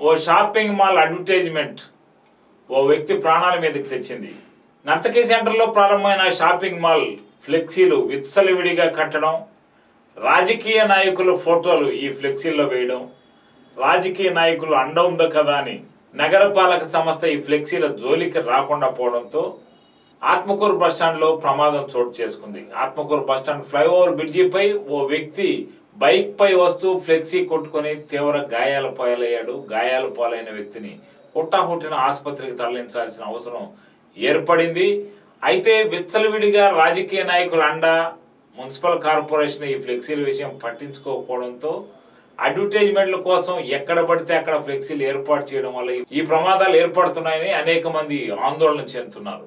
ఓ shopping mall advertisement ఓ వ్యక్తి ప్రాణాల మీదకి తెచ్చింది. నర్తకీ సెంటర్లో ప్రారంభమైన షాపింగ్ మాల్ ఫ్లెక్సీలు విచ్చలవిడిగా కట్టడం, రాజకీయ నాయకుల ఫోటోలు ఈ ఫ్లెక్సీల్లో వేయడం, రాజకీయ నాయకులు అండ ఉందో కదా అని నగరపాలక సంస్థ ఈ ఫ్లెక్సీల జోలికి రాకుండా పోవడంతో ఆత్మకూరు బస్టాండ్లో ప్రమాదం చోటు చేసుకుంది. ఆత్మకూరు బస్టాండ్ ఫ్లైఓవర్ బ్రిడ్జిపై ఓ వ్యక్తి బైక్ పై వస్తూ ఫ్లెక్సీ కొట్టుకుని తీవ్ర గాయాల పాలయ్యాడు. గాయాల పాలైన వ్యక్తిని హుట్టాహుట్టిన ఆసుపత్రికి తరలించాల్సిన అవసరం ఏర్పడింది. అయితే విచ్చలవిడిగా రాజకీయ నాయకుల అండ, మున్సిపల్ కార్పొరేషన్ ఈ ఫ్లెక్సీల విషయం పట్టించుకోకపోవడంతో అడ్వర్టైజ్మెంట్ల కోసం ఎక్కడ పడితే అక్కడ ఫ్లెక్సీలు ఏర్పాటు చేయడం వల్ల ఈ ప్రమాదాలు ఏర్పడుతున్నాయని అనేక మంది ఆందోళన చెందుతున్నారు.